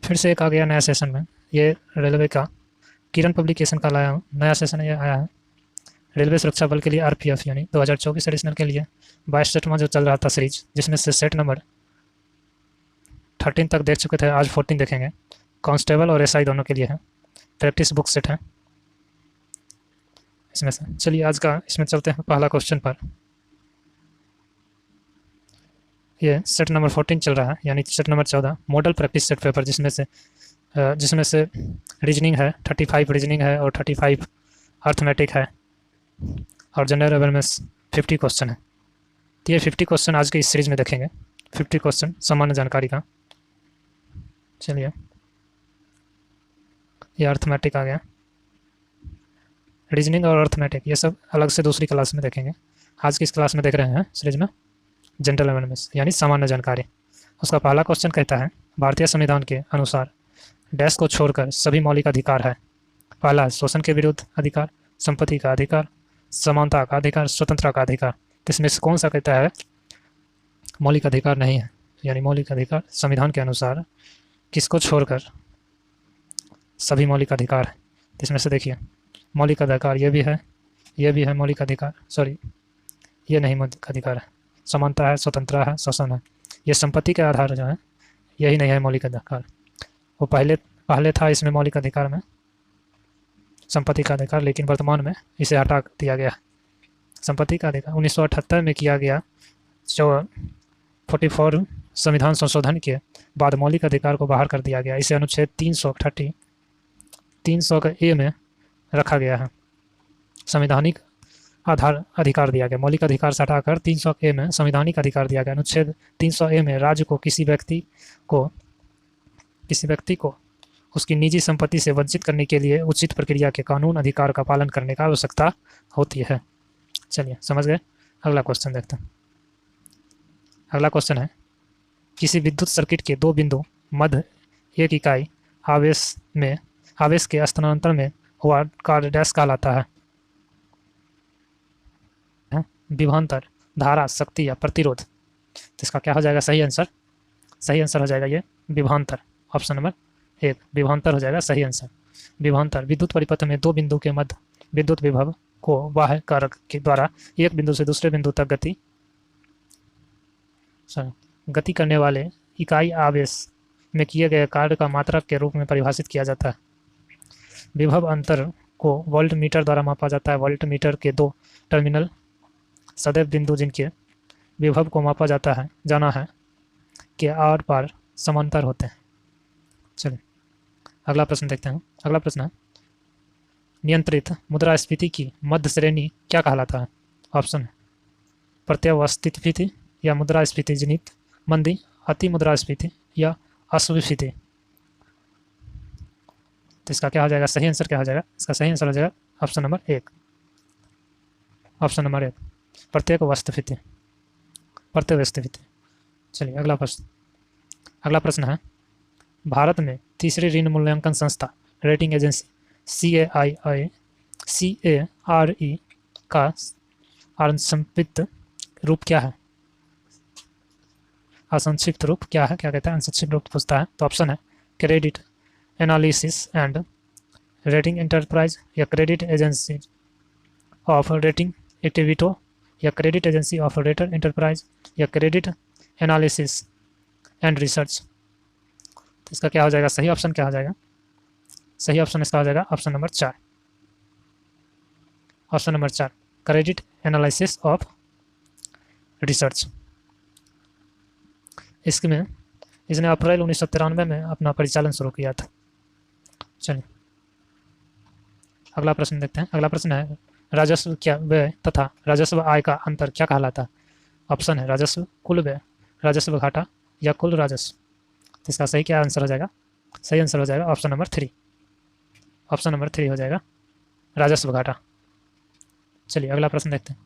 फिर से एक आ गया नया सेशन में। ये रेलवे का किरण पब्लिकेशन का लाया हूँ, नया सेशन ये आया है। रेलवे सुरक्षा बल के लिए आरपीएफ यानी 2024 एडिशनल के लिए 22वां जो चल रहा था सीरीज, जिसमें से सेट नंबर 13 तक देख चुके थे, आज 14 देखेंगे। कांस्टेबल और एसआई दोनों के लिए है, प्रैक्टिस बुक सेट है इसमें से। चलिए आज का इसमें चलते हैं पहला क्वेश्चन पर। ये सेट नंबर 14 चल रहा है, यानी set number 14 model practice set paper, जिसमें से रीजनिंग है 35 रीजनिंग है और 35 अर्थमेटिक है और जनरल अवेयरनेस 50 क्वेश्चन है। तो ये 50 क्वेश्चन आज के इस सीरीज में देखेंगे, 50 क्वेश्चन सामान्य जानकारी का। चलिए ये अर्थमेटिक आ गया, रीजनिंग और अर्थमेटिक ये सब अलग से दूसरी क्लास में देखेंगे। आज की इस क्लास में देख रहे हैं सीरीज में जनरल अवेयरनेस यानी सामान्य जानकारी। उसका पहला क्वेश्चन कहता है भारतीय संविधान के अनुसार डैश को छोड़कर सभी मौलिक अधिकार है। पहला है शोषण के विरुद्ध अधिकार, संपत्ति का अधिकार, समानता का अधिकार, स्वतंत्रता का अधिकार। तो इसमें से कौन सा कहता है मौलिक अधिकार नहीं है, यानी मौलिक अधिकार संविधान के अनुसार किसको छोड़कर सभी मौलिक अधिकार है। तो इसमें से देखिए मौलिक अधिकार ये भी है, ये भी है मौलिक अधिकार, सॉरी ये नहीं मौलिक अधिकार है, समानता है, स्वतंत्रता है, शोषण है। ये संपत्ति के आधार जो है यही नहीं है मौलिक अधिकार। वो पहले था इसमें मौलिक अधिकार में संपत्ति का अधिकार, लेकिन वर्तमान में इसे हटा दिया गया। संपत्ति का अधिकार 1978 में किया गया, जो 44 संविधान संशोधन के बाद मौलिक अधिकार को बाहर कर दिया गया। इसे अनुच्छेद 300 का ए में रखा गया है, संवैधानिक आधार अधिकार दिया गया। मौलिक अधिकार से हटाकर 300 ए में संवैधानिक अधिकार दिया गया। अनुच्छेद 300 ए में राज्य को किसी व्यक्ति को उसकी निजी संपत्ति से वंचित करने के लिए उचित प्रक्रिया के कानून अधिकार का पालन करने का आवश्यकता होती है। चलिए समझ गए। अगला क्वेश्चन देखते हैं। अगला क्वेश्चन है किसी विद्युत सर्किट के दो बिंदु मध्य एक इकाई आवेश के स्थानांतरण में हुआ कार्य डैश कहलाता है। विभवांतर, धारा, शक्ति या प्रतिरोध। तो इसका क्या हो जाएगा सही आंसर? सही आंसर हो जाएगा ये विभवांतर, ऑप्शन नंबर 1 विभवांतर हो जाएगा सही आंसर। विभवांतर विद्युत परिपथ में दो बिंदु के मध्य विद्युत विभव को बाह्य कारक के द्वारा एक बिंदु से दूसरे बिंदु तक गति करने वाले इकाई आवेश में किए गए कार्य का मात्रक के रूप में परिभाषित किया जाता है। विभव अंतर को वोल्ट मीटर द्वारा मापा जाता है। वोल्ट मीटर के दो टर्मिनल सदैव बिंदु जिनके विभव को मापा जाना है के आर पार समांतर होते हैं। चलिए अगला प्रश्न देखते हैं। अगला प्रश्न है नियंत्रित मुद्रास्फीति की मध्य श्रेणी क्या कहलाता है? ऑप्शन है प्रत्यावस्थिति या मुद्रास्फीति जनित मंदी, अति मुद्रास्फीति या अस्वीफीति। तो इसका क्या हो जाएगा सही आंसर? क्या हो जाएगा इसका सही आंसर? हो जाएगा ऑप्शन नंबर 1, ऑप्शन नंबर 1 प्रत्येकवस्थिति। चलिए अगला प्रश्न है भारत में तीसरी ऋण मूल्यांकन संस्था रेटिंग एजेंसी CARE का संक्षिप्त रूप क्या है? असंक्षिप्त रूप क्या है? क्या कहता है? असंक्षिप्त रूप पूछता है। तो ऑप्शन है credit analysis and rating enterprise या क्रेडिट एजेंसी ऑफ रेटिंग एक्टिविटो या credit agency of rater enterprise या क्रेडिट एनालिसिस एंड रिसर्च। तो इसका क्या हो जाएगा सही ऑप्शन? क्या हो जाएगा सही ऑप्शन? इसका हो जाएगा option number 4, option number 4 credit analysis of research. इसमें इसने अप्रैल 1993 में अपना परिचालन शुरू किया था। चलिए अगला प्रश्न देखते हैं। अगला प्रश्न है राजस्व क्या व्यय तथा राजस्व आय का अंतर क्या कहलाता है? ऑप्शन है राजस्व कुल व्यय, राजस्व घाटा या कुल राजस्व। तो इसका सही क्या आंसर हो जाएगा? सही आंसर हो जाएगा ऑप्शन नंबर 3, ऑप्शन नंबर 3 हो जाएगा राजस्व घाटा। चलिए अगला प्रश्न देखते हैं।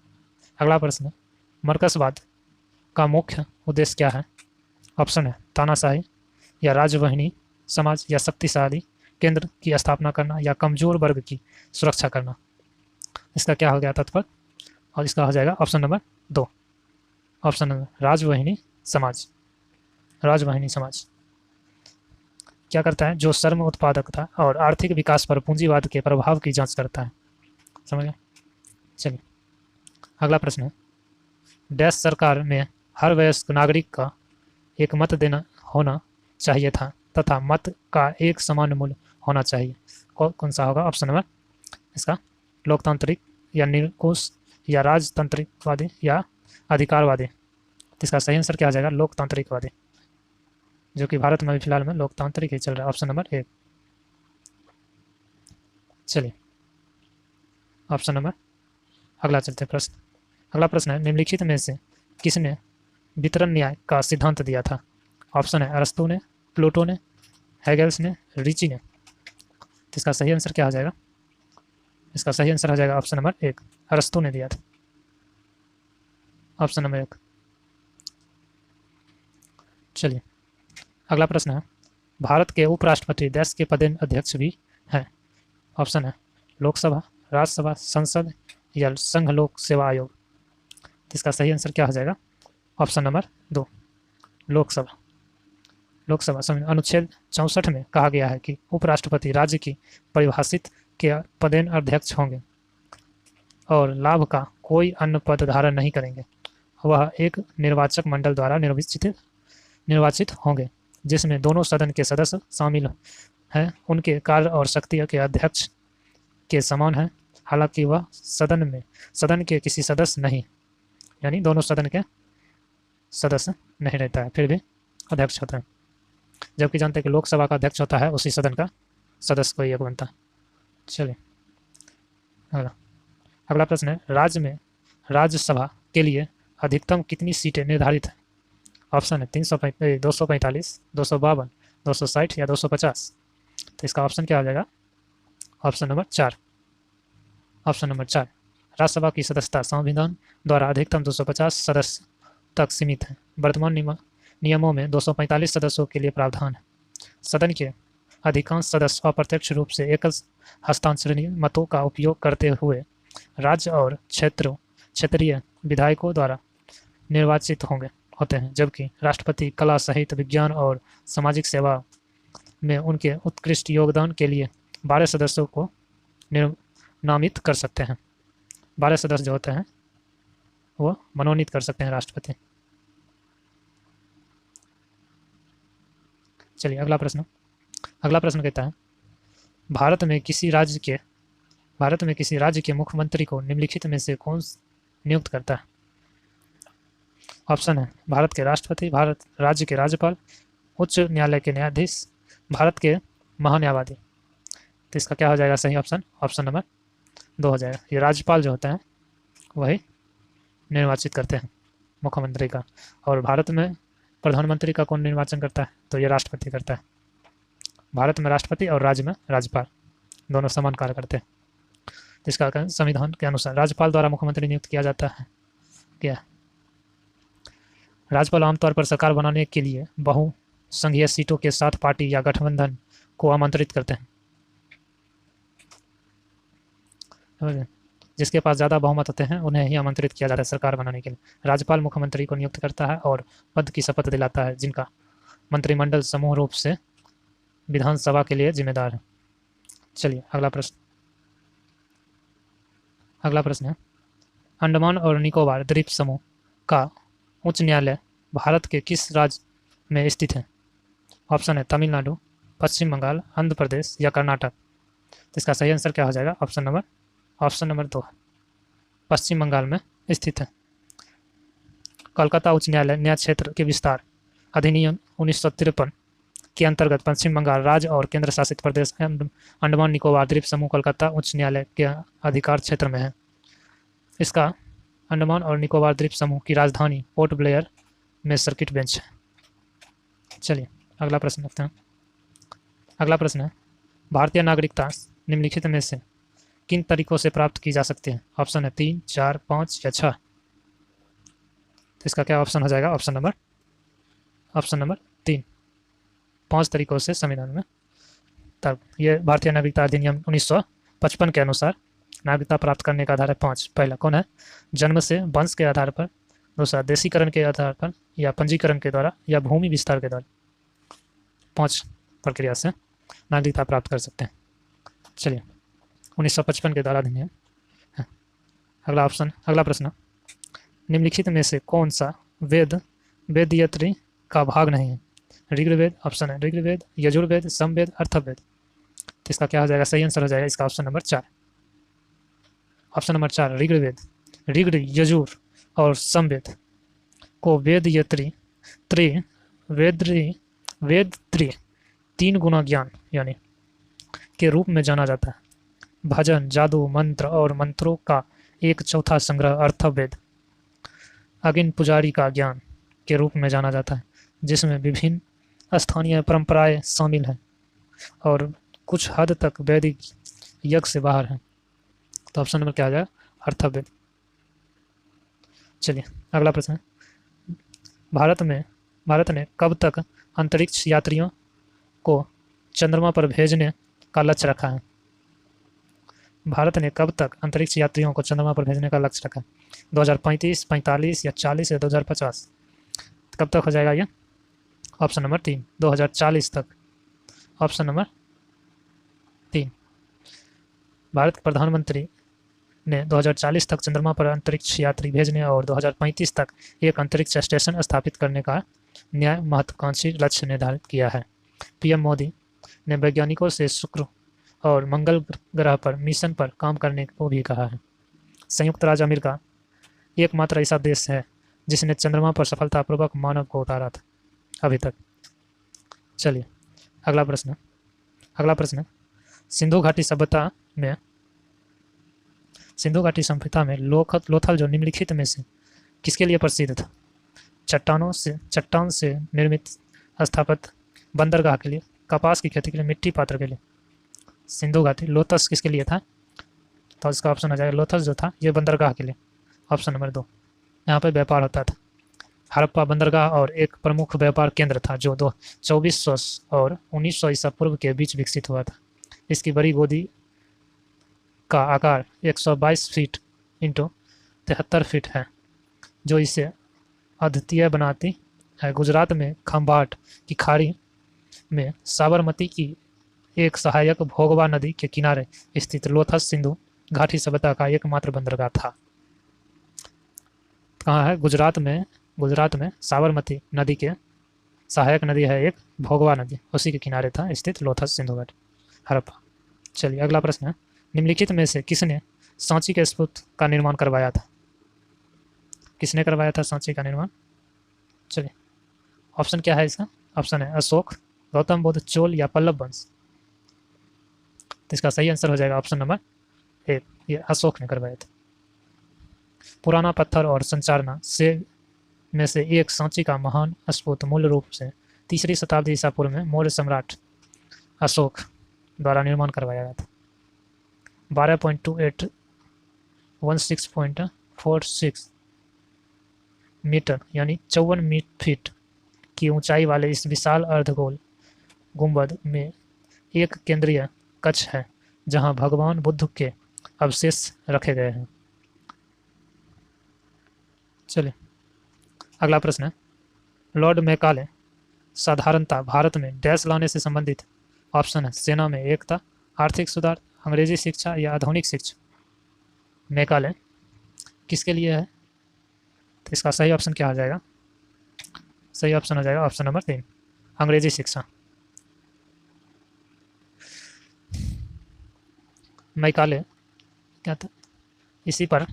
अगला प्रश्न मर्कसवाद का मुख्य उद्देश्य क्या है? ऑप्शन है तानाशाही या राजवहिनी समाज या शक्तिशाली केंद्र की स्थापना करना या कमजोर वर्ग की सुरक्षा करना। इसका क्या हो गया तत्पर? और इसका हो जाएगा ऑप्शन नंबर 2, ऑप्शन नंबर राजवहिनी समाज। राजवहिनी समाज क्या करता है, जो श्रम उत्पादकता और आर्थिक विकास पर पूंजीवाद के प्रभाव की जांच करता है। समझ गए। चलिए अगला प्रश्न है, डैश सरकार में हर वयस्क नागरिक का एक मत देना होना चाहिए था तथा मत का एक समान मूल्य होना चाहिए। कौन सा होगा ऑप्शन नंबर इसका, लोकतांत्रिक या निरंकुश या राजतांत्रिकवादी या अधिकारवादी। तो इसका सही आंसर क्या आ जाएगा, लोकतांत्रिकवादी, जो कि भारत में फिलहाल में लोकतांत्रिक ही चल रहा है। Option number 1। चलिए ऑप्शन नंबर अगला चलते प्रश्न। अगला प्रश्न है, निम्नलिखित में से किसने वितरण न्याय का सिद्धांत दिया था। ऑप्शन है अरस्तु ने, प्लूटो ने, हेगल्स ने, रीची ने। तो इसका सही आंसर क्या हो जाएगा, इसका सही आंसर हो जाएगा ऑप्शन नंबर 1, अरस्तु ने दिया था। Option number 1। चलिए अगला प्रश्न है, भारत के उपराष्ट्रपति देश के पदेन अध्यक्ष भी हैं। ऑप्शन है लोकसभा, राज्यसभा, संसद या संघ लोक सेवा आयोग। तो इसका सही आंसर क्या हो जाएगा, ऑप्शन नंबर 2, लोकसभा। लोकसभा संविधान अनुच्छेद 64 में कहा गया है कि उपराष्ट्रपति राज्य की परिभाषित के पदेन अध्यक्ष होंगे और लाभ का कोई अन्य पद धारण नहीं करेंगे। वह एक निर्वाचक मंडल द्वारा निर्वाचित होंगे जिसमें दोनों सदन के सदस्य शामिल हैं। उनके कार्य और शक्ति के अध्यक्ष के समान है, हालांकि वह सदन के किसी सदस्य नहीं, यानी दोनों सदन के सदस्य नहीं रहता है, फिर भी अध्यक्ष होता है। जबकि जानते हैं कि लोकसभा का अध्यक्ष होता है उसी सदन का सदस्य कोई एक बनता है। चलिए अगला प्रश्न है, राज्य में राज्यसभा के लिए अधिकतम कितनी सीटें निर्धारित हैं। ऑप्शन है 245, 252, 260 या 250। तो इसका ऑप्शन क्या हो जाएगा, option number 4। Option number 4, Rajya Sabha की सदस्यता संविधान द्वारा अधिकतम 250 सदस्य तक सीमित है। वर्तमान नियमों में 245 सदस्यों के लिए प्रावधान है। सदन के अधिकांश सदस्य अप्रत्यक्ष रूप से एकल हस्तांतरणीय मतों का उपयोग करते हुए राज्य और क्षेत्रीय विधायकों द्वारा निर्वाचित होते हैं, जबकि राष्ट्रपति कला, साहित्य, विज्ञान और सामाजिक सेवा में उनके उत्कृष्ट योगदान के लिए 12 सदस्यों को नामित कर सकते हैं। 12 सदस्य जो होते हैं वो मनोनीत कर सकते हैं राष्ट्रपति। चलिए अगला प्रश्न कहता है, भारत में किसी राज्य के मुख्यमंत्री को निम्नलिखित में से कौन नियुक्त करता है। ऑप्शन है भारत के राष्ट्रपति, भारत राज्य के राज्यपाल, उच्च न्यायालय के न्यायाधीश, भारत के महान्यायवादी। तो इसका क्या हो जाएगा सही ऑप्शन, ऑप्शन नंबर 2 हो जाएगा। ये राज्यपाल जो होते हैं वही निर्वाचित करते हैं मुख्यमंत्री का, और भारत में प्रधानमंत्री का कौन निर्वाचन करता है, तो ये राष्ट्रपति करता है। भारत में राष्ट्रपति और राज्य में राज्यपाल दोनों समान कार्य करते हैं। जिसका संविधान के अनुसार राज्यपाल द्वारा मुख्यमंत्री नियुक्त किया जाता है। क्या राज्यपाल आमतौर पर सरकार बनाने के लिए बहुसंघीय सीटों के साथ पार्टी या गठबंधन को आमंत्रित करते हैं। जिसके पास ज़्यादा बहुमत होते हैं उन्हें ही आमंत्रित किया जाता है सरकार बनाने के लिए। राज्यपाल मुख्यमंत्री को नियुक्त करता है और पद की शपथ दिलाता है, जिनका मंत्रिमंडल समूह रूप से विधानसभा के लिए जिम्मेदार है। चलिए अगला प्रश्न है, अंडमान और निकोबार द्वीप समूह का उच्च न्यायालय भारत के किस राज्य में स्थित है। ऑप्शन है तमिलनाडु, पश्चिम बंगाल, आंध्र प्रदेश या कर्नाटक। तो इसका सही आंसर क्या हो जाएगा, ऑप्शन नंबर 2, पश्चिम बंगाल में स्थित है। कोलकाता उच्च न्यायालय न्याय क्षेत्र के विस्तार अधिनियम 1953 के अंतर्गत पश्चिम बंगाल राज्य और केंद्र शासित प्रदेश अंडमान निकोबार द्वीप समूह कोलकाता उच्च न्यायालय के अधिकार क्षेत्र में है। इसका अंडमान और निकोबार द्वीप समूह की राजधानी पोर्ट ब्लेयर में सर्किट बेंच है। चलिए अगला प्रश्न रखते हैं। अगला प्रश्न है, भारतीय नागरिकता निम्नलिखित में से किन तरीकों से प्राप्त की जा सकती है। ऑप्शन है 3, 4, 5 या 6। तो इसका क्या ऑप्शन हो जाएगा, ऑप्शन नंबर 3, 5 तरीकों से संविधान में। तब ये भारतीय नागरिकता अधिनियम 1955 के अनुसार नागरिकता प्राप्त करने का आधार है 5। पहला कौन है, जन्म से, वंश के आधार पर, दूसरा देशीकरण के आधार पर, या पंजीकरण के द्वारा, या भूमि विस्तार के द्वारा। 5 प्रक्रिया से नागरिकता प्राप्त कर सकते हैं। चलिए 1955 के द्वारा अधिनियम। अगला प्रश्न, निम्नलिखित में से कौन सा वेद वेदयत्री का भाग नहीं है? ऋग्वेद ऑप्शन है, ऋग्वेद, यजुर्वेद, सामवेद, अथर्ववेद। तो इसका क्या हो जाएगा? सही आंसर हो जाएगा इसका option number 4। Option number 4 Rigveda. Rig, Yajur और सामवेद को वेदयत्री वेद 3 गुना ज्ञान यानी के रूप में जाना जाता है। भजन, जादू, मंत्र और मंत्रों का एक चौथा संग्रह अथर्ववेद अग्नि पुजारी का ज्ञान के रूप में जाना जाता है, जिसमें विभिन्न स्थानीय परंपराएं शामिल हैं और कुछ हद तक वैदिक यज्ञ से बाहर हैं। तो ऑप्शन नंबर क्या आ जाएगा? अथर्ववेद। चलिए अगला प्रश्न, भारत ने कब तक अंतरिक्ष यात्रियों को चंद्रमा पर भेजने का लक्ष्य रखा है? भारत ने कब तक अंतरिक्ष यात्रियों को चंद्रमा पर भेजने का लक्ष्य रखा है? 2035, 45 या 40 या 2050? कब तक हो जाएगा ये? ऑप्शन नंबर 3 2040 तक। ऑप्शन नंबर 3 भारत के प्रधानमंत्री ने 2040 तक चंद्रमा पर अंतरिक्ष यात्री भेजने और 2035 तक एक अंतरिक्ष स्टेशन स्थापित करने का नया महत्वाकांक्षी लक्ष्य निर्धारित किया है। पीएम मोदी ने वैज्ञानिकों से शुक्र और मंगल ग्रह पर मिशन पर काम करने को भी कहा है। संयुक्त राज्य अमेरिका एकमात्र ऐसा देश है जिसने चंद्रमा पर सफलतापूर्वक मानव को उतारा था अभी तक। चलिए अगला प्रश्न, सिंधु घाटी सभ्यता में लोथल जो निम्नलिखित में से किसके लिए प्रसिद्ध था? चट्टान से निर्मित स्थापत्य, बंदरगाह के लिए, कपास की खेती के लिए, मिट्टी पात्र के लिए। सिंधु घाटी लोथस किसके लिए था? तो इसका ऑप्शन आ जाएगा, लोथस जो था ये बंदरगाह के लिए। ऑप्शन नंबर 2 यहाँ पे व्यापार होता था। हड़प्पा बंदरगाह और एक प्रमुख व्यापार केंद्र था जो 2400 और 1900 ईसा पूर्व के बीच विकसित हुआ था। इसकी बड़ी गोदी का आकार 122 फीट इंटू 73 फीट है, जो इसे अद्वितीय बनाती है। गुजरात में खंभाट की खाड़ी में साबरमती की एक सहायक भोगवा नदी के किनारे स्थित लोथस सिंधु घाटी सभ्यता का एकमात्र बंदरगाह था। कहाँ है? गुजरात में साबरमती नदी के सहायक नदी है एक, भोगवा नदी, उसी के किनारे था स्थित लोथस सिंधु घाटी, हड़प्पा। चलिए अगला प्रश्न है, निम्नलिखित में से किसने सांची के स्तूप का निर्माण करवाया था? किसने करवाया था सांची का निर्माण? चलिए ऑप्शन क्या है इसका? ऑप्शन है अशोक, गौतम बुद्ध, चोल या पल्लव वंश। तो इसका सही आंसर हो जाएगा ऑप्शन नंबर 1, ये अशोक ने करवाया था। पुराना पत्थर और संचारना से में से एक सांची का महान स्तूप मूल रूप से 3री शताब्दी ईसा पूर्व में मौर्य सम्राट अशोक द्वारा निर्माण करवाया गया था। 12.28 16.46 मीटर यानी 54 फीट की ऊंचाई वाले इस विशाल अर्धगोल गुंबद में एक केंद्रीय कक्ष है जहां भगवान बुद्ध के अवशेष रखे गए हैं। चलिए अगला प्रश्न है, लॉर्ड मैकाले साधारणता भारत में डैश लाने से संबंधित। ऑप्शन है सेना में एकता, आर्थिक सुधार, अंग्रेजी शिक्षा या आधुनिक शिक्षा। मैकाले किसके लिए है? तो इसका सही ऑप्शन क्या हो जाएगा? सही ऑप्शन हो जाएगा ऑप्शन नंबर 3, अंग्रेजी शिक्षा। मैकाले क्या था? इसी पर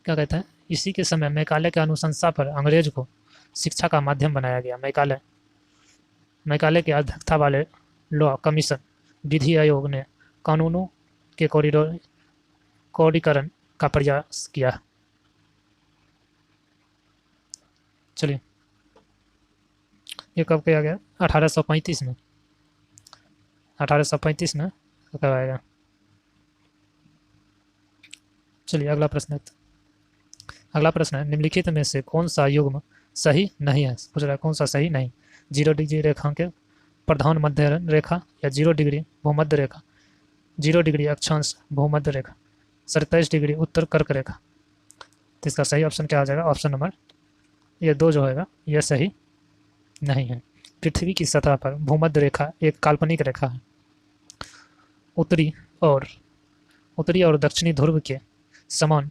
क्या कहता है, इसी के समय मैकाले के अनुशंसा पर अंग्रेज को शिक्षा का माध्यम बनाया गया। मैकाले के अध्यक्षता वाले लॉ कमीशन विधि आयोग ने कानूनों के कोडीकरण का प्रयास किया। चलिए ये कब किया गया? 1835 में। 1835 में करवाया गया। चलिए अगला प्रश्न है, निम्नलिखित में से कौन सा युग्म सही नहीं है? पूछ रहा है कौन सा सही नहीं। 0 डिग्री रेखांक प्रधान मध्य रेखा या 0 डिग्री भूमध्य रेखा, 0 डिग्री अक्षांश भूमध्य रेखा, 27 डिग्री उत्तर कर्क रेखा। तो इसका सही ऑप्शन क्या आ जाएगा? ऑप्शन नंबर ये 2 जो होगा यह सही नहीं है। पृथ्वी की सतह पर भूमध्य रेखा एक काल्पनिक रेखा है। उत्तरी और दक्षिणी ध्रुव के समान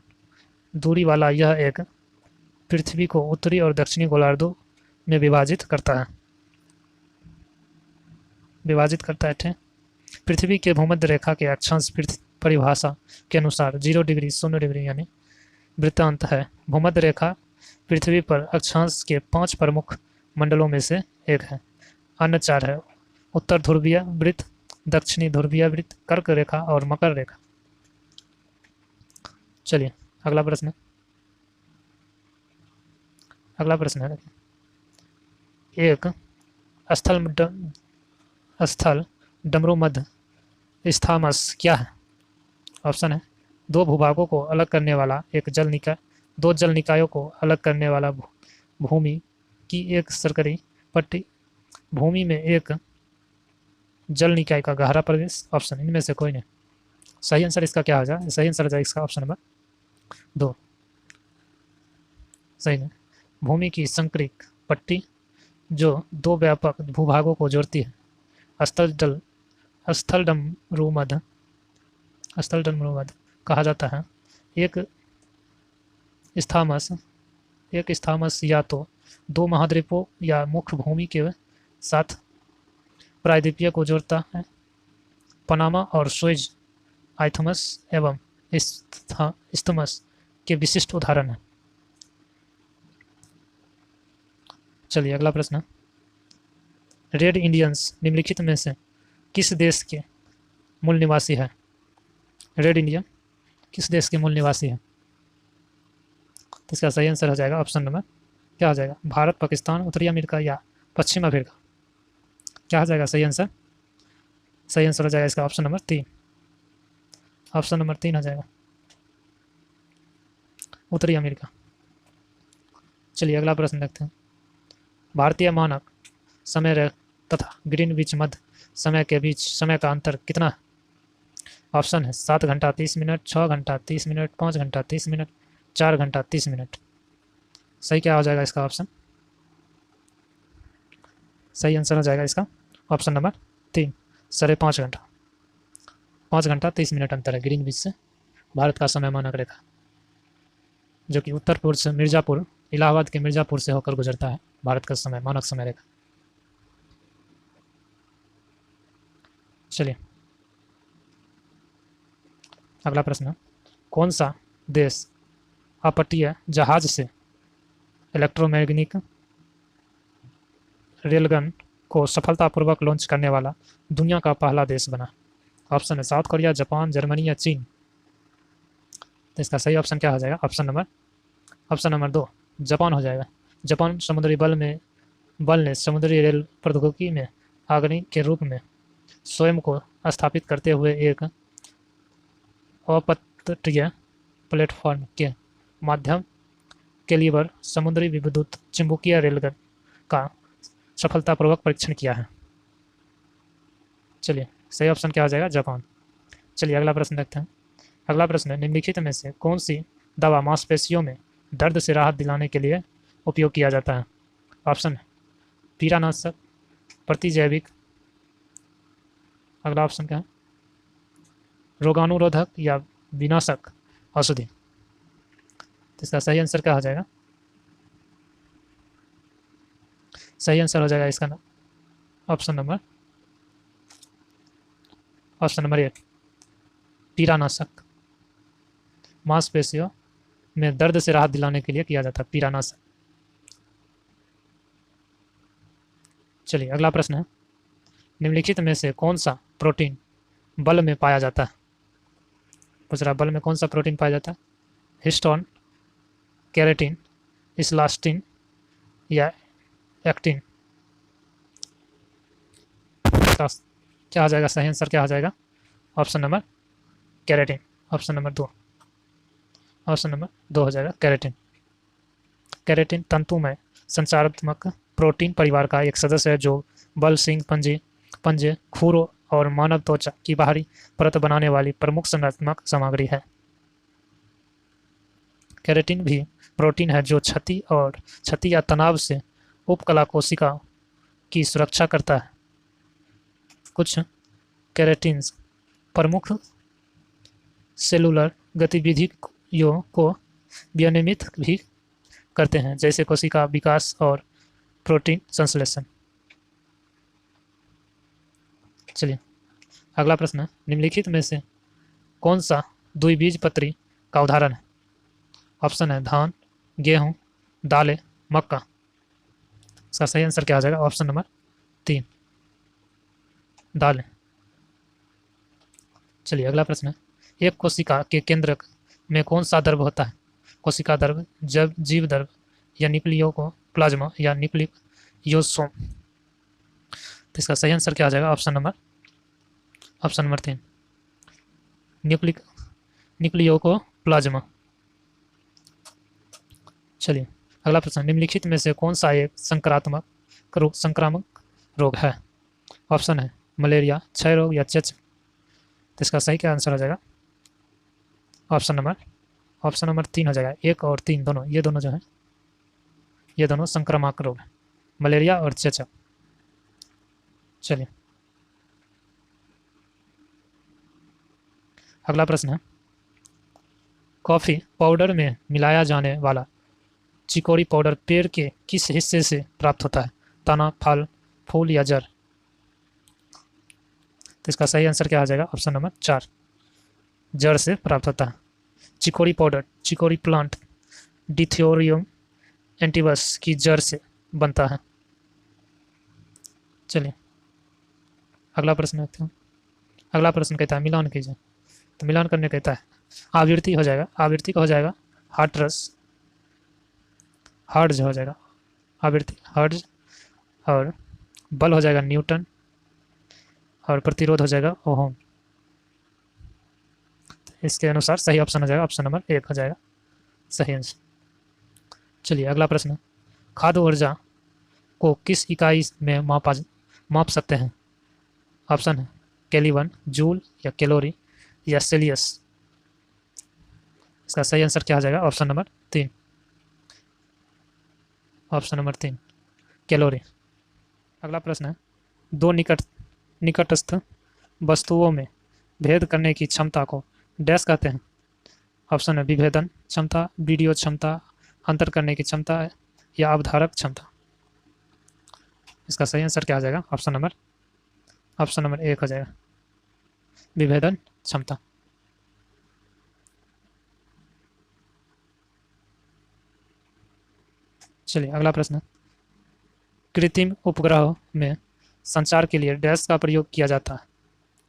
दूरी वाला यह एक पृथ्वी को उत्तरी और दक्षिणी गोलार्धों में विभाजित करता है ठीक। पृथ्वी के भूमध्य रेखा के अक्षांश परिभाषा के अनुसार 0 डिग्री 0 डिग्री यानी वृत्तांत है। भूमध्य रेखा पृथ्वी पर अक्षांश के 5 प्रमुख मंडलों में से एक है। अन्य 4 है उत्तर ध्रुवीय वृत्त, दक्षिणी ध्रुवीय वृत्त, कर्क रेखा और मकर रेखा। चलिए अगला प्रश्न है। एक स्थल डमरू मध्य स्थामस क्या है? ऑप्शन है 2 भूभागों को अलग करने वाला एक जल निकाय, 2 जल निकायों को अलग करने वाला भूमि की एक सरकरी पट्टी, भूमि में एक जल निकाय का गहरा प्रवेश। ऑप्शन इनमें से कोई नहीं। सही आंसर इसका क्या हो जाए? सही आंसर हो जाए इसका ऑप्शन नंबर 2। सही है। भूमि की संकरिक पट्टी जो 2 व्यापक भूभागों को जोड़ती है। स्थलडमरू मध्य कहा जाता है। एक स्थामस या तो 2 महाद्वीपों या मुख्य भूमि के साथ प्रायद्वीपीय को जोड़ता है। पनामा और सुएज आइथमस एवं इस्थमस के विशिष्ट उदाहरण हैं। चलिए अगला प्रश्न। रेड इंडियंस निम्नलिखित में से किस देश के मूल निवासी है? रेड इंडियन किस देश के मूल निवासी है? तो इसका सही आंसर हो जाएगा ऑप्शन नंबर क्या हो जाएगा? भारत, पाकिस्तान, उत्तरी अमेरिका या पश्चिम अफ्रीका। क्या हो जाएगा सही आंसर? सही आंसर हो जाएगा इसका ऑप्शन नंबर 3। ऑप्शन नंबर 3 हो जाएगा उत्तरी अमेरिका। चलिए अगला प्रश्न देखते हैं। भारतीय मानक समय रेखा तथा ग्रीनविच मध्य समय के बीच समय का अंतर कितना है? ऑप्शन है 7 घंटा 30 मिनट, 6 घंटा 30 मिनट, 5 घंटा 30 मिनट, 4 घंटा 30 मिनट। सही क्या हो जाएगा इसका ऑप्शन? सही आंसर हो जाएगा इसका ऑप्शन नंबर 3, 5.5 घंटा। 5 घंटा 30 मिनट अंतर है ग्रीनविच से भारत का समय मानक रेखा, जो कि उत्तर पूर्व से मिर्ज़ापुर, इलाहाबाद के मिर्ज़ापुर से होकर गुजरता है भारत का समय मानक समय रेखा। चलिए अगला प्रश्न। कौन सा देश अपतटीय जहाज से इलेक्ट्रोमैग्नेटिक रेलगन को सफलतापूर्वक लॉन्च करने वाला दुनिया का पहला देश बना? ऑप्शन है साउथ कोरिया, जापान, जर्मनी या चीन। तो इसका सही ऑप्शन क्या हो जाएगा? ऑप्शन नंबर 2 जापान हो जाएगा। जापान समुद्री बल ने समुद्री रेल प्रौद्योगिकी में अग्रणी के रूप में स्वयं को स्थापित करते हुए एक अपतटीय प्लेटफॉर्म के माध्यम कैलिबर समुद्री विद्युत चुंबकीय रेलगन का सफलतापूर्वक परीक्षण किया है। चलिए सही ऑप्शन क्या हो जाएगा? जापान। चलिए अगला प्रश्न देखते हैं। अगला प्रश्न है निम्नलिखित में से कौन सी दवा मांसपेशियों में दर्द से राहत दिलाने के लिए उपयोग किया जाता है? ऑप्शन है पीड़ानाशक, प्रतिजैविक। अगला ऑप्शन क्या है? रोगाणुरोधक या विनाशक औषधि। तो इसका सही आंसर क्या हो जाएगा? सही आंसर हो जाएगा इसका ऑप्शन नंबर 1 पीड़ानाशक। मांसपेशियों में दर्द से राहत दिलाने के लिए किया जाता है पीड़ानाशक। चलिए अगला प्रश्न है निम्नलिखित में से कौन सा प्रोटीन बल में पाया जाता है? पूछ रहा बल में कौन सा प्रोटीन पाया जाता है? हिस्टोन, केराटिन, इलास्टिन या एक्टिन। क्या आ जाएगा? सही आंसर क्या आ जाएगा? Option number keratin. Option number 2 हो जाएगा केराटिन। केराटिन तंतुमय संचारात्मक प्रोटीन परिवार का एक सदस्य है जो बल, सींग, पंजे, खुरों और मानव त्वचा की बाहरी परत बनाने वाली प्रमुख संरचनात्मक सामग्री है। केराटिन भी प्रोटीन है जो क्षति या तनाव से उपकला कोशिका की सुरक्षा करता है। कुछ केराटिन्स प्रमुख सेलुलर गतिविधियों को विनियमित भी करते हैं, जैसे कोशिका विकास और प्रोटीन संश्लेषण। चलिए अगला प्रश्न है, निम्नलिखित में से कौन सा द्विबीजपत्री का उदाहरण है? ऑप्शन है धान, गेहूं, दालें, मक्का। इसका सही आंसर क्या आ जाएगा? ऑप्शन नंबर 3, दालें। चलिए अगला प्रश्न है, एक कोशिका के केंद्रक में कौन सा द्रव होता है? कोशिका द्रव, जब जीव द्रव, या न्यूक्लियो को प्लाज्मा, या न्यूक्लियोसोम। तो इसका सही आंसर क्या आ जाएगा? ऑप्शन नंबर 3, न्यूक्लियो को प्लाज्मा। चलिए अगला प्रश्न, निम्नलिखित में से कौन सा एक संक्रामक रोग है? ऑप्शन है मलेरिया, क्षय रोग, या चेचक। तो इसका सही क्या आंसर हो जाएगा? ऑप्शन नंबर 3 हो जाएगा। 1 और 3 दोनों, ये दोनों जो है ये दोनों संक्रामक रोग है, मलेरिया और चेचक। चलिए अगला प्रश्न है, कॉफ़ी पाउडर में मिलाया जाने वाला चिकोरी पाउडर पेड़ के किस हिस्से से प्राप्त होता है? तना, फल, फूल, या जड़। तो इसका सही आंसर क्या आ जाएगा? ऑप्शन नंबर 4, जड़ से प्राप्त होता है। चिकोरी पाउडर चिकोरी प्लांट डिथोरियम एंटिवस की जड़ से बनता है। चलिए अगला प्रश्न देखते हैं। अगला प्रश्न कहता है मिलान कीजिए। तो मिलान करने कहता है आवृत्ति हो जाएगा, आवृत्ति का हो जाएगा हार्ट्रस, हर्ट्ज हो जाएगा आवृत्ति हर्ट्ज, और बल हो जाएगा न्यूटन, और प्रतिरोध हो जाएगा ओहम। इसके अनुसार सही ऑप्शन हो जाएगा ऑप्शन नंबर 1 हो जाएगा सही आंसर। चलिए अगला प्रश्न, खाद्य ऊर्जा को किस इकाई में माप सकते हैं? ऑप्शन है केल्विन, जूल, या कैलोरी, या सेल्सियस। इसका सही आंसर क्या आ जाएगा? Option number 3, calorie. अगला प्रश्न है, दो निकटस्थ वस्तुओं में भेद करने की क्षमता को डैश कहते हैं? ऑप्शन है विभेदन क्षमता, वीडियो क्षमता, अंतर करने की क्षमता, या अवधारक क्षमता। इसका सही आंसर क्या आ जाएगा? ऑप्शन नंबर 1 हो जाएगा विभेदन क्षमता। चलिए अगला प्रश्न, कृत्रिम उपग्रहों में संचार के लिए डैश का प्रयोग किया जाता है?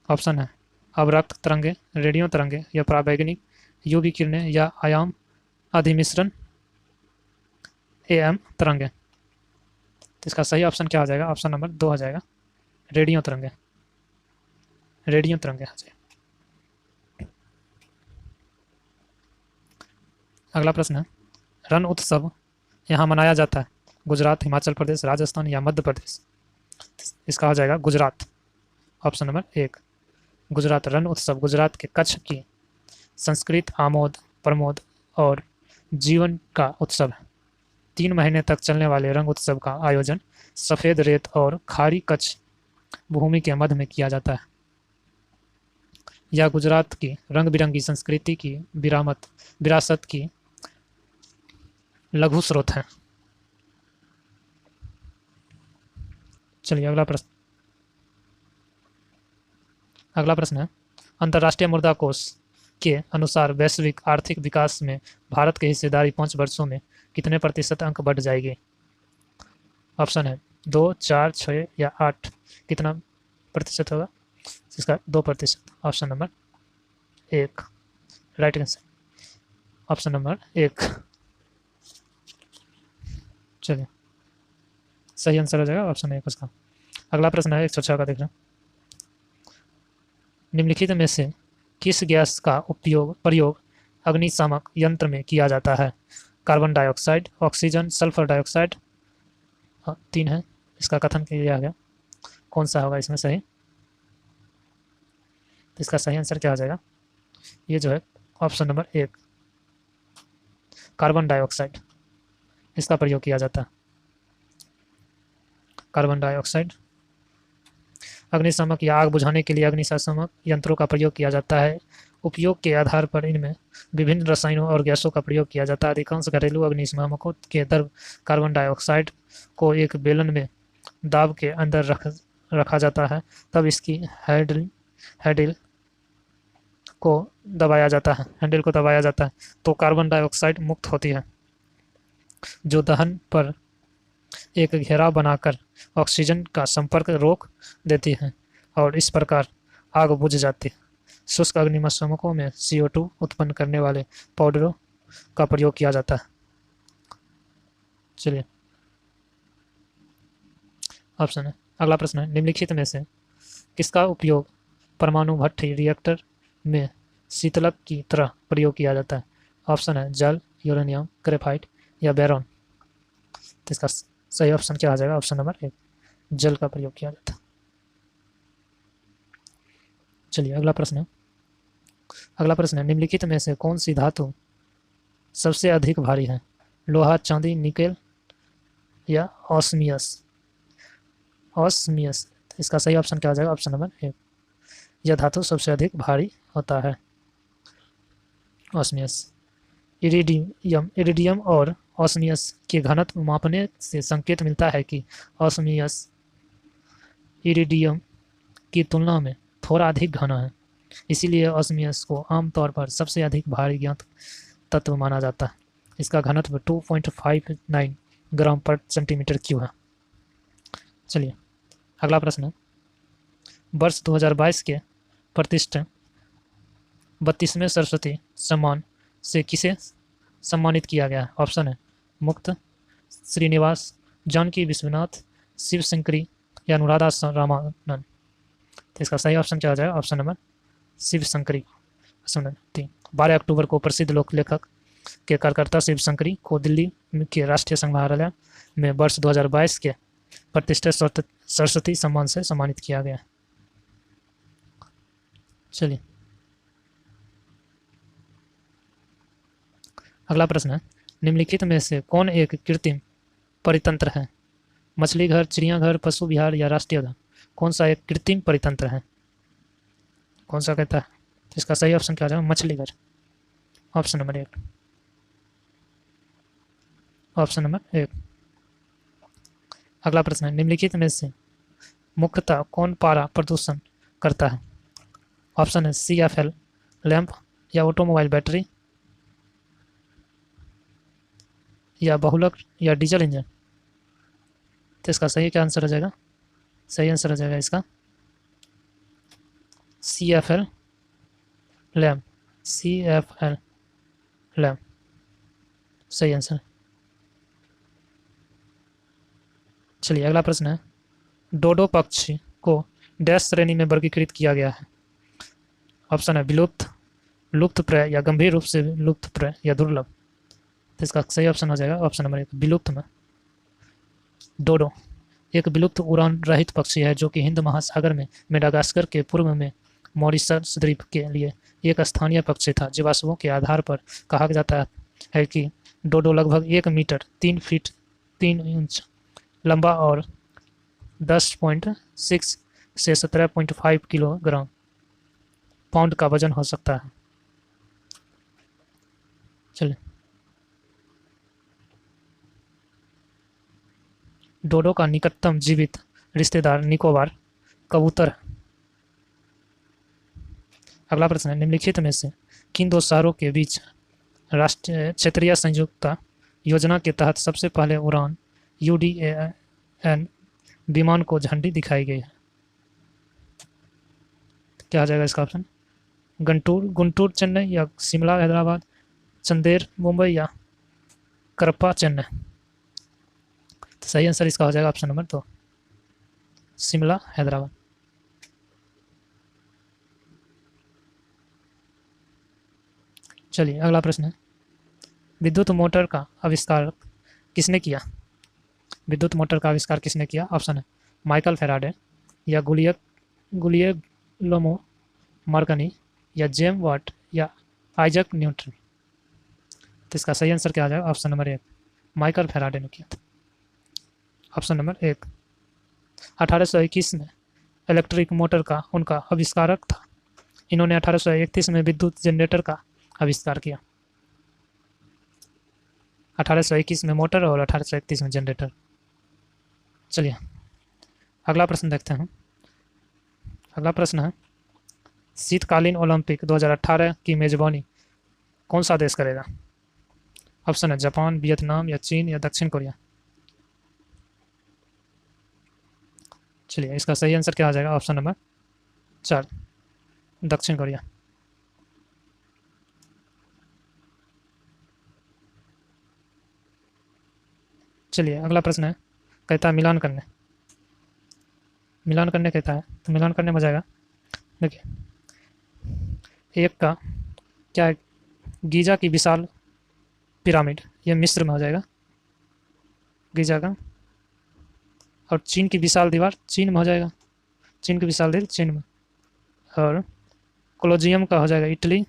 ऑप्शन है अवरक्त तरंगें, रेडियो तरंगें, या पराबैंगनी यूवी किरणें, या आयाम अधिमिश्रण एएम तरंगें। तो इसका सही ऑप्शन क्या हो जाएगा? ऑप्शन नंबर 2 हो जाएगा रेडियो तरंगें, हो जाएगा। अगला प्रश्न है, रण उत्सव यहाँ मनाया जाता है? गुजरात, हिमाचल प्रदेश, राजस्थान, या मध्य प्रदेश। इसका हो जाएगा गुजरात, ऑप्शन नंबर 1 गुजरात। रण उत्सव गुजरात के कच्छ की संस्कृत, आमोद प्रमोद और जीवन का उत्सव है। 3 महीने तक चलने वाले रंग उत्सव का आयोजन सफ़ेद रेत और खारी कच्छ भूमि के मध्य में किया जाता है। यह गुजरात की रंग बिरंगी संस्कृति की विरासत की लघु स्रोत है। चलिए अगला प्रश्न है, अंतर्राष्ट्रीय मुद्रा कोष के अनुसार वैश्विक आर्थिक विकास में भारत की हिस्सेदारी 5 वर्षों में कितने प्रतिशत अंक बढ़ जाएगी? ऑप्शन है 2, 4, 6, या 8। कितना प्रतिशत होगा? इसका 2%, option number 1 right answer, option number 1। चलिए सही आंसर हो जाएगा ऑप्शन 1 उसका। अगला प्रश्न है 106 का, देख रहे हैं, निम्नलिखित में से किस गैस का प्रयोग अग्निशामक यंत्र में किया जाता है? Carbon dioxide, oxygen, sulphur dioxide. 3 है, इसका कथन किया गया, कौन सा होगा इसमें सही? तो इसका सही आंसर क्या हो जाएगा? ये जो है ऑप्शन नंबर 1 कार्बन डाइऑक्साइड, इसका प्रयोग किया जाता है। Carbon dioxide. अग्निशामक या आग बुझाने के लिए अग्निशामक यंत्रों का प्रयोग किया जाता है। उपयोग के आधार पर इनमें विभिन्न रसायनों और गैसों का प्रयोग किया जाता है। अधिकांश घरेलू अग्निशामकों के द्रव कार्बन डाइऑक्साइड को एक बेलन में दाब के अंदर रखा जाता है, तब इसकी हैंडल को दबाया जाता है तो कार्बन डाइऑक्साइड मुक्त होती है, जो दहन पर एक घेराव बनाकर ऑक्सीजन का संपर्क रोक देती है और इस प्रकार आग बुझ जाती है। शुष्क अग्निशामकों में CO2 उत्पन्न करने वाले पाउडरों का प्रयोग किया जाता है। चलिए ऑप्शन है, अगला प्रश्न है, निम्नलिखित में से किसका उपयोग परमाणु भट्ठी रिएक्टर में शीतलक की तरह प्रयोग किया जाता है? ऑप्शन है जल, यूरेनियम, ग्रेफाइट या बेरॉन। तो इसका सही ऑप्शन क्या आ जाएगा? ऑप्शन नंबर 1, जल का प्रयोग किया जाता है। चलिए अगला प्रश्न है, निम्नलिखित में से कौन सी धातु सबसे अधिक भारी है? लोहा, चांदी, निकेल या ऑस्मियस। इसका सही ऑप्शन क्या आ जाएगा? ऑप्शन नंबर 1, यह धातु सबसे अधिक भारी होता है, ऑस्मियस। इरिडियम और ऑस्मियस के घनत्व मापने से संकेत मिलता है कि ऑस्मियस इरिडियम की तुलना में थोड़ा अधिक घना है, इसीलिए ऑस्मियस को आमतौर पर सबसे अधिक भारी ज्ञात तत्व माना जाता है। इसका घनत्व 2.59 ग्राम पर सेंटीमीटर क्यूब है। चलिए अगला प्रश्न है, वर्ष 2022 के प्रतिष्ठित 32वें सरस्वती सम्मान से किसे सम्मानित किया गया है? ऑप्शन है मुक्त श्रीनिवास, जानकी विश्वनाथ, शिव शंकरी या अनुराधा रामानंद। तो इसका सही ऑप्शन क्या हो जाएगा? Option number Shiv Shankari. 12 October को प्रसिद्ध लोक लेखक के कार्यकर्ता शिव शंकरी को दिल्ली के राष्ट्रीय संग्रहालय में वर्ष 2022 के प्रतिष्ठित सरस्वती सम्मान से सम्मानित किया गया। चलिए अगला प्रश्न है, निम्नलिखित में से कौन एक कृत्रिम परितंत्र है? मछली घर, चिड़ियाघर, पशु विहार या राष्ट्रीय उद्यान। कौन सा एक कृत्रिम परितंत्र है? कौन सा कहता है? तो इसका सही ऑप्शन क्या जाएगा? मछली घर, ऑप्शन नंबर 1, ऑप्शन नंबर 1। अगला प्रश्न है, निम्नलिखित में से मुख्यतः कौन पारा प्रदूषण करता है? ऑप्शन है CFL लैंप या ऑटोमोबाइल बैटरी या बहुलक या डीजल इंजन। तो इसका सही क्या आंसर हो जाएगा? सही आंसर हो जाएगा इसका CFL लैंप, CFL लैंप सही आंसर। चलिए अगला प्रश्न है, डोडो पक्षी को डैश श्रेणी में वर्गीकृत किया गया है? ऑप्शन है विलुप्त, लुप्तप्राय या गंभीर रूप से लुप्तप्राय या दुर्लभ। तो इसका सही ऑप्शन हो जाएगा ऑप्शन नंबर 1, विलुप्त में। डोडो एक विलुप्त उड़ान रहित पक्षी है जो कि हिंद महासागर में मेडागास्कर के पूर्व में मॉरिशस द्वीप के लिए एक स्थानीय पक्षी था। जीवाश्मों के आधार पर कहा जाता है कि डोडो लगभग 1 मीटर 3 फीट 3 इंच लंबा और 10.6 से 17.5 किलोग्राम पाउंड का वजन हो सकता है। चलिए डोडो का निकटतम जीवित रिश्तेदार निकोबार कबूतर है। अगला प्रश्न है, निम्नलिखित में से किन दो शहरों के बीच राष्ट्रीय क्षेत्रीय संयुक्ता योजना के तहत सबसे पहले उड़ान UDAN विमान को झंडी दिखाई गई है? क्या आ जाएगा इसका ऑप्शन? गुंटूर चेन्नई या शिमला हैदराबाद, चंदेर मुंबई या करप्पा चेन्नई। तो सही आंसर इसका हो जाएगा ऑप्शन नंबर 2, शिमला हैदराबाद। चलिए अगला प्रश्न है, विद्युत मोटर का आविष्कार किसने किया? विद्युत मोटर का आविष्कार किसने किया? ऑप्शन है माइकल फैराडे या गुलियेलो मार्कनी या जेम्स वाट या आइजैक न्यूटन। तो इसका सही आंसर क्या आ जाएगा? ऑप्शन नंबर 1, माइकल फैराडे ने किया था, ऑप्शन नंबर 1। 1821 में इलेक्ट्रिक मोटर का उनका आविष्कारक था। इन्होंने 1831 में विद्युत जनरेटर का आविष्कार किया। 1821 में मोटर और 1831 में जनरेटर। चलिए अगला प्रश्न देखते हैं। अगला प्रश्न है, शीतकालीन ओलंपिक 2018 की मेजबानी कौन सा देश करेगा? ऑप्शन है जापान, वियतनाम या चीन या दक्षिण कोरिया। चलिए इसका सही आंसर क्या आ जाएगा? ऑप्शन नंबर 4, दक्षिण कोरिया। चलिए अगला प्रश्न है, कहता है मिलान करने कहता है, तो मिलान करने में जाएगा। देखिए एक का क्या है, गीजा की विशाल पिरामिड, ये मिस्र में हो जाएगा गीजा का। और चीन की विशाल दीवार चीन में हो जाएगा, चीन की विशाल दीवार चीन में। और कोलोजियम का हो जाएगा इटली।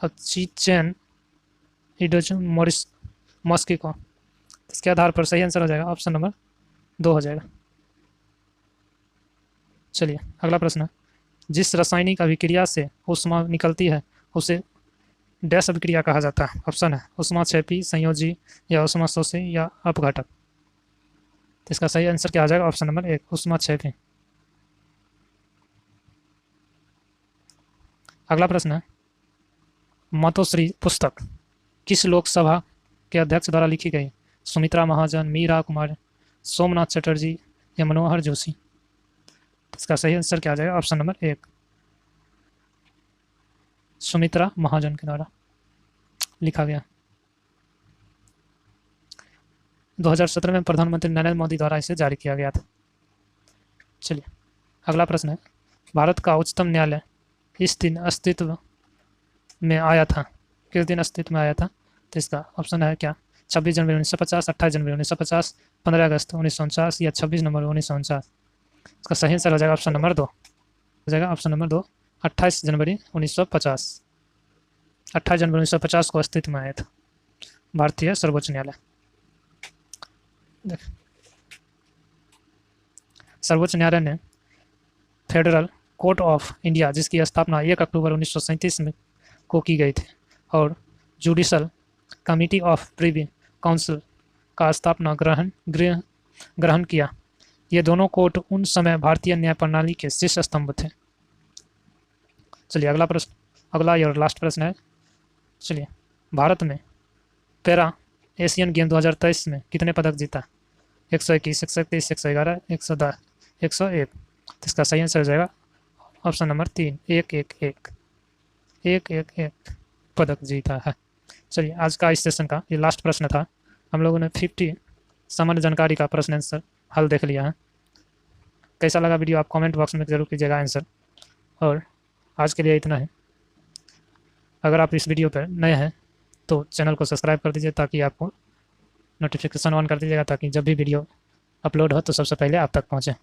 और चीचेन इडोजन मॉस्को। इसके आधार पर सही आंसर हो जाएगा ऑप्शन नंबर 2 हो जाएगा। चलिए अगला प्रश्न है, जिस रासायनिक अभिक्रिया से ऊष्मा निकलती है उसे डैश अभिक्रिया कहा जाता है। ऑप्शन है ऊष्माक्षेपी, संयोजी या ऊष्माशोषी या अपघटक। तो इसका सही आंसर क्या आ जाएगा? Option number 1, ऊष्माक्षेपी। अगला प्रश्न है, मातोश्री पुस्तक किस लोकसभा के अध्यक्ष द्वारा लिखी गई? सुमित्रा महाजन, मीरा कुमार, सोमनाथ चटर्जी या मनोहर जोशी। इसका सही आंसर क्या आ जाएगा? ऑप्शन नंबर 1, सुमित्रा महाजन के द्वारा लिखा गया। 2017 में प्रधानमंत्री नरेंद्र मोदी द्वारा इसे जारी किया गया था। चलिए अगला प्रश्न है, भारत का उच्चतम न्यायालय इस दिन अस्तित्व में आया था? किस दिन अस्तित्व में आया था? तो इसका ऑप्शन है क्या 26 जनवरी 1950, 28 जनवरी 1950, 15 अगस्त 1949 या 26 नवंबर 1949। इसका सही आंसर हो जाएगा ऑप्शन नंबर 2 हो जाएगा ऑप्शन नंबर 2, 28 जनवरी 1950। 28 जनवरी 1950 को अस्तित्व में आया था भारतीय सर्वोच्च न्यायालय। सर्वोच्च न्यायालय ने फेडरल कोर्ट ऑफ इंडिया, जिसकी स्थापना 1 अक्टूबर 1937 में को की गई थी, और judicial committee of privy council का स्थापना ग्रहण किया। ये दोनों कोर्ट उन समय भारतीय न्याय प्रणाली के शीर्ष स्तंभ थे। चलिए अगला प्रश्न, अगला और लास्ट प्रश्न है। चलिए भारत में पैरा एशियन गेम 2023 में कितने पदक जीता? 121, 131, 111, 110, 101। इसका सही आंसर हो जाएगा ऑप्शन नंबर 3, 111 पदक जीता है। चलिए आज का इस सेशन का ये लास्ट प्रश्न था। हम लोगों ने 50 सामान्य जानकारी का प्रश्न आंसर हल देख लिया है। कैसा लगा वीडियो आप कमेंट बॉक्स में जरूर कीजिएगा आंसर। और आज के लिए इतना है। अगर आप इस वीडियो पर नए हैं तो चैनल को सब्सक्राइब कर दीजिए, ताकि आपको नोटिफिकेशन ऑन कर दीजिएगा, ताकि जब भी वीडियो अपलोड हो तो सबसे पहले आप तक पहुँचे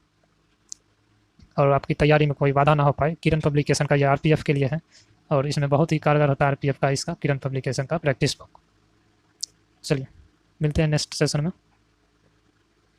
और आपकी तैयारी में कोई बाधा ना हो पाए। किरण पब्लिकेशन का ये आरपीएफ के लिए है और इसमें बहुत ही कारगर होता है आरपीएफ का इसका किरण पब्लिकेशन का प्रैक्टिस बुक। चलिए मिलते हैं नेक्स्ट सेशन में।